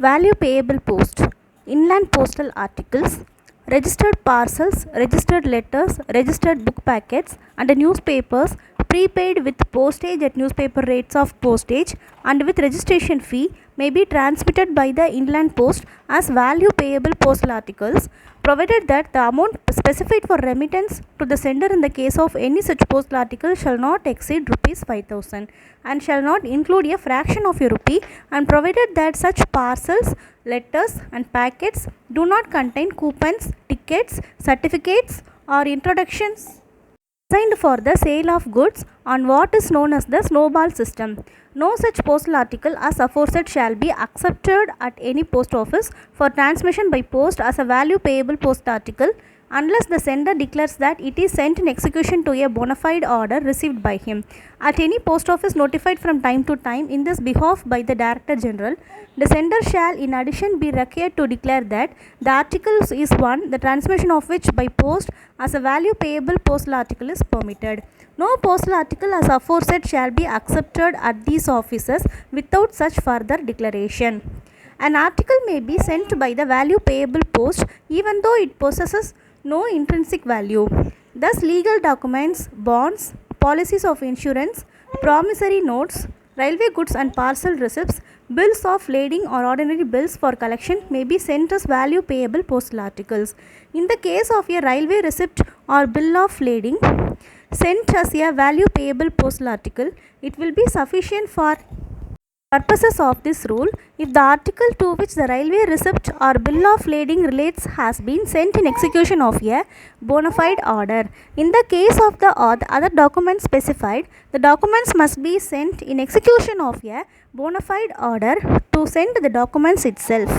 Value payable post, inland postal articles, registered parcels, registered letters, registered book packets, and newspapers prepaid with postage at newspaper rates of postage and with registration fee may be transmitted by the inland post as value payable postal articles, provided that the amount specified for remittance to the sender in the case of any such postal article shall not exceed rupees 5,000 and shall not include a fraction of a rupee, and provided that such parcels, letters and packets do not contain coupons, tickets, certificates or introductions designed for the sale of goods on what is known as the snowball system. No such postal article as aforesaid shall be accepted at any post office for transmission by post as a value payable post article unless the sender declares that it is sent in execution to a bona fide order received by him at any post office notified from time to time in this behalf by the Director General. The sender shall in addition be required to declare that the article is one, the transmission of which by post as a value payable postal article is permitted. No postal article as aforesaid shall be accepted at these offices without such further declaration. An article may be sent by the value payable post even though it possesses no intrinsic value. Thus, legal documents, bonds, policies of insurance, promissory notes, railway goods and parcel receipts, bills of lading or ordinary bills for collection may be sent as value payable postal articles. In the case of a railway receipt or bill of lading sent as a value payable postal article, it will be sufficient for purposes of this rule if the article to which the railway receipt or bill of lading relates has been sent in execution of a bona fide order. In the case of the other documents specified, the documents must be sent in execution of a bona fide order to send the documents itself.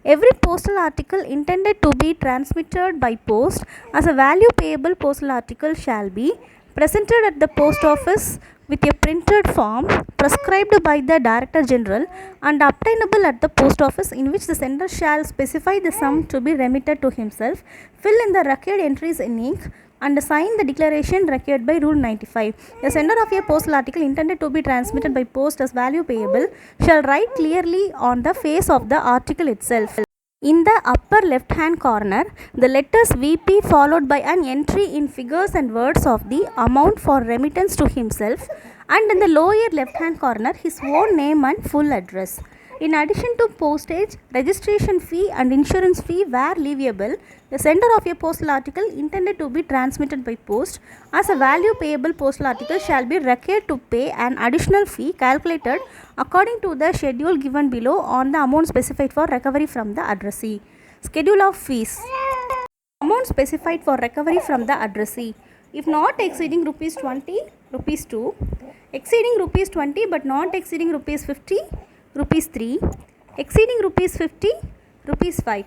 Every postal article intended to be transmitted by post as a value payable postal article shall be presented at the post office with a printed form prescribed by the Director General and obtainable at the post office, in which the sender shall specify the sum to be remitted to himself, fill in the required entries in ink and sign the declaration required by Rule 95. The sender of a postal article intended to be transmitted by post as value payable shall write clearly on the face of the article itself. In the upper left hand corner, the letters VP followed by an entry in figures and words of the amount for remittance to himself, and in the lower left hand corner his own name and full address. In addition to postage, registration fee and insurance fee where leviable, the sender of a postal article intended to be transmitted by post as a value payable postal article shall be required to pay an additional fee calculated according to the schedule given below on the amount specified for recovery from the addressee. Schedule of fees. Amount specified for recovery from the addressee. If not exceeding rupees 20, rupees 2, exceeding rupees 20 but not exceeding rupees 50, rupees 3, exceeding rupees 50, rupees 5.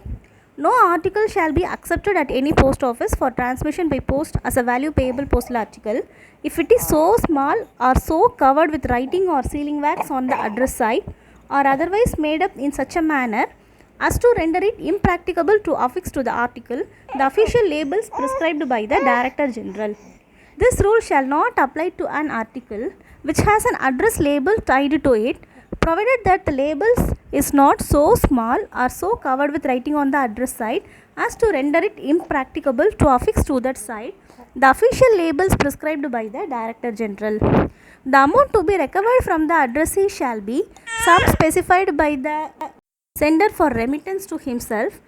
No article shall be accepted at any post office for transmission by post as a value payable postal article if it is so small or so covered with writing or sealing wax on the address side or otherwise made up in such a manner as to render it impracticable to affix to the article the official labels prescribed by the Director General. This rule shall not apply to an article which has an address label tied to it, provided that the labels is not so small or so covered with writing on the address side as to render it impracticable to affix to that side the official labels prescribed by the Director General. The amount to be recovered from the addressee shall be sum specified by the sender for remittance to himself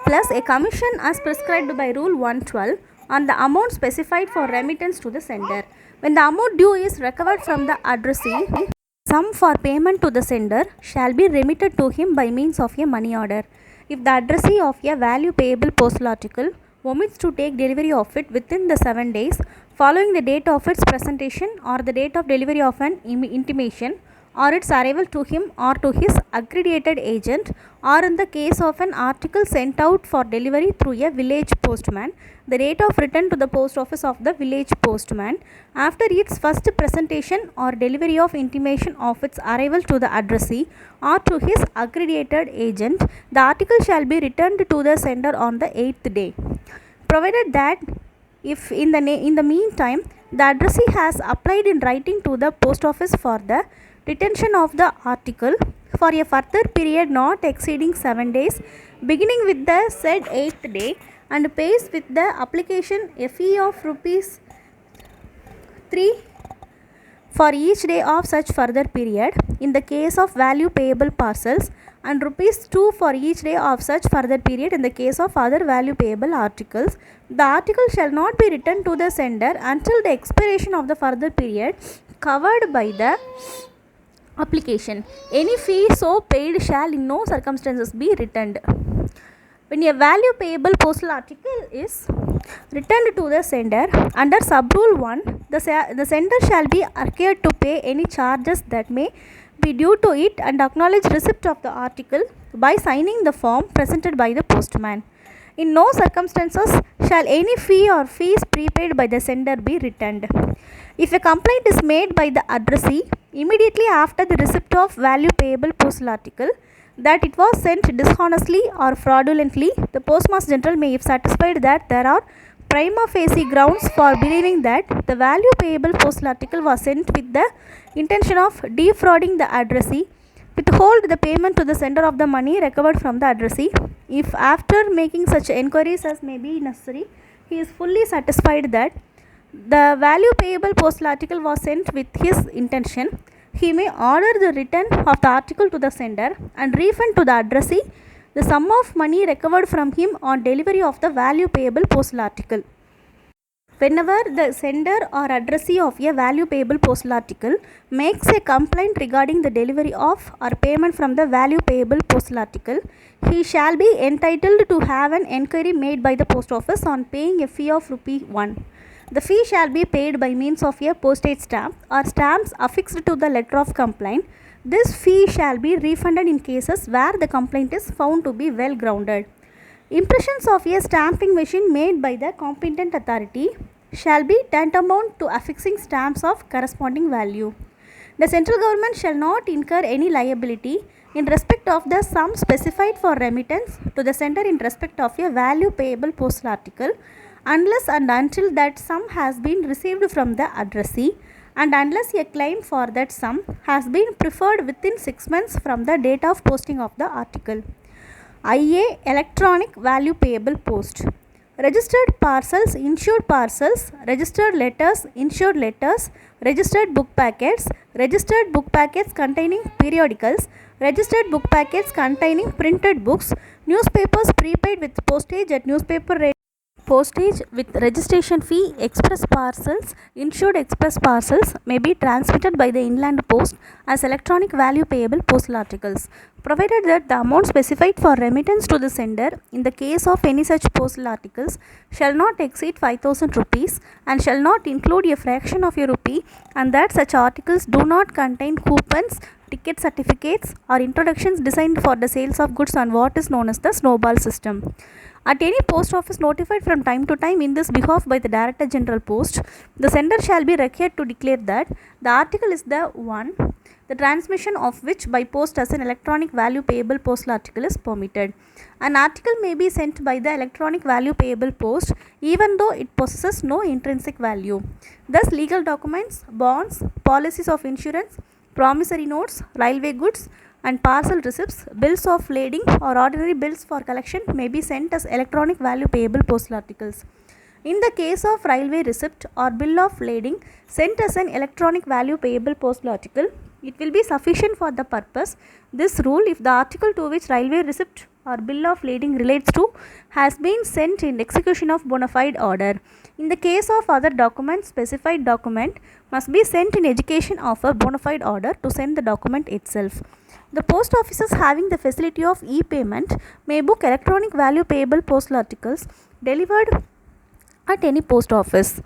plus a commission as prescribed by Rule 112 on the amount specified for remittance to the sender. When the amount due is recovered from the addressee, sum for payment to the sender shall be remitted to him by means of a money order. If the addressee of a value payable postal article omits to take delivery of it within the 7 days following the date of its presentation or the date of delivery of an intimation or its arrival to him or to his accredited agent, or in the case of an article sent out for delivery through a village postman, the date of return to the post office of the village postman after its first presentation or delivery of intimation of its arrival to the addressee or to his accredited agent, the article shall be returned to the sender on the 8th day, provided that if in the meantime the addressee has applied in writing to the post office for the retention of the article for a further period not exceeding 7 days, beginning with the said 8th day, and pays with the application a fee of rupees 3 for each day of such further period in the case of value payable parcels, and rupees 2 for each day of such further period in the case of other value payable articles. The article shall not be returned to the sender until the expiration of the further period covered by the application. Any fee so paid shall in no circumstances be returned. When a value payable postal article is returned to the sender under subrule 1, the sender shall be required to pay any charges that may be due to it and acknowledge receipt of the article by signing the form presented by the postman. In no circumstances shall any fee or fees prepaid by the sender be returned. If a complaint is made by the addressee immediately after the receipt of value payable postal article that it was sent dishonestly or fraudulently, the Postmaster General may, if satisfied that there are prima facie grounds for believing that the value payable postal article was sent with the intention of defrauding the addressee, withhold the payment to the sender of the money recovered from the addressee. If after making such enquiries as may be necessary, he is fully satisfied that the value payable postal article was sent with his intention, he may order the return of the article to the sender and refund to the addressee the sum of money recovered from him on delivery of the value payable postal article. Whenever the sender or addressee of a value payable postal article makes a complaint regarding the delivery of or payment from the value payable postal article, he shall be entitled to have an enquiry made by the post office on paying a fee of ₹1. The fee shall be paid by means of a postage stamp or stamps affixed to the letter of complaint. This fee shall be refunded in cases where the complaint is found to be well grounded. Impressions of a stamping machine made by the competent authority shall be tantamount to affixing stamps of corresponding value. The central government shall not incur any liability in respect of the sum specified for remittance to the sender in respect of a value payable postal article unless and until that sum has been received from the addressee and unless a claim for that sum has been preferred within 6 months from the date of posting of the article. IA Electronic Value Payable Post. Registered parcels, insured parcels, registered letters, insured letters, registered book packets containing periodicals, registered book packets containing printed books, newspapers prepaid with postage at newspaper rate, postage with registration fee, express parcels, insured express parcels may be transmitted by the inland post as electronic value payable postal articles, provided that the amount specified for remittance to the sender in the case of any such postal articles shall not exceed 5,000 rupees and shall not include a fraction of a rupee, and that such articles do not contain coupons, ticket certificates or introductions designed for the sales of goods on what is known as the snowball system. At any post office notified from time to time in this behalf by the Director General Post, the sender shall be required to declare that the article is the one, the transmission of which by post as an electronic value payable postal article is permitted. An article may be sent by the electronic value payable post even though it possesses no intrinsic value. Thus, legal documents, bonds, policies of insurance, promissory notes, railway goods, and parcel receipts, bills of lading or ordinary bills for collection may be sent as electronic value payable postal articles. In the case of railway receipt or bill of lading sent as an electronic value payable postal article, it will be sufficient for the purpose. This rule if the article to which railway receipt or bill of lading relates to has been sent in execution of bona fide order. In the case of other documents, specified document must be sent in execution of a bona fide order to send the document itself. The post offices having the facility of e-payment may book electronic value payable postal articles delivered at any post office.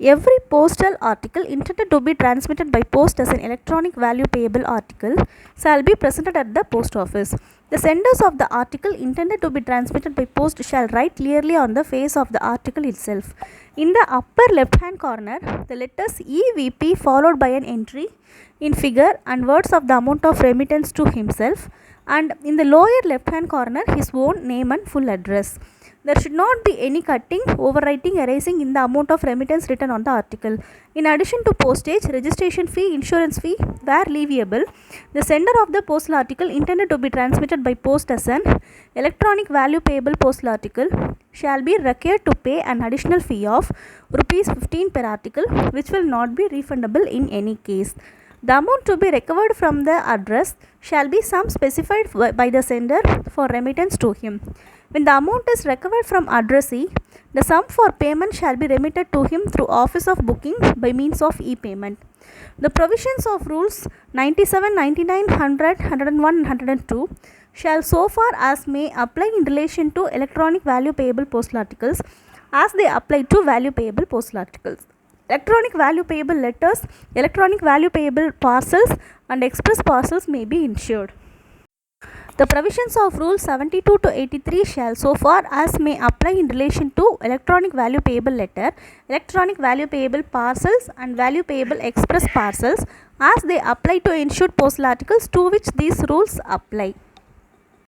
Every postal article intended to be transmitted by post as an electronic value payable article shall be presented at the post office. The senders of the article intended to be transmitted by post shall write clearly on the face of the article itself. In the upper left hand corner, the letters EVP followed by an entry in figure and words of the amount of remittance to himself, and in the lower left hand corner his own name and full address. There should not be any cutting, overwriting, erasing in the amount of remittance written on the article. In addition to postage, registration fee, insurance fee were leviable. The sender of the postal article intended to be transmitted by post as an electronic value payable postal article shall be required to pay an additional fee of rupees 15 per article, which will not be refundable in any case. The amount to be recovered from the address shall be sum specified by the sender for remittance to him. When the amount is recovered from addressee, the sum for payment shall be remitted to him through office of booking by means of e-payment. The provisions of rules 97, 99, 100, 101 and 102 shall so far as may apply in relation to electronic value payable postal articles as they apply to value payable postal articles. Electronic value payable letters, electronic value payable parcels and express parcels may be insured. The provisions of Rule 72 to 83 shall so far as may apply in relation to electronic value payable letter, electronic value payable parcels and value payable express parcels as they apply to insured postal articles to which these rules apply.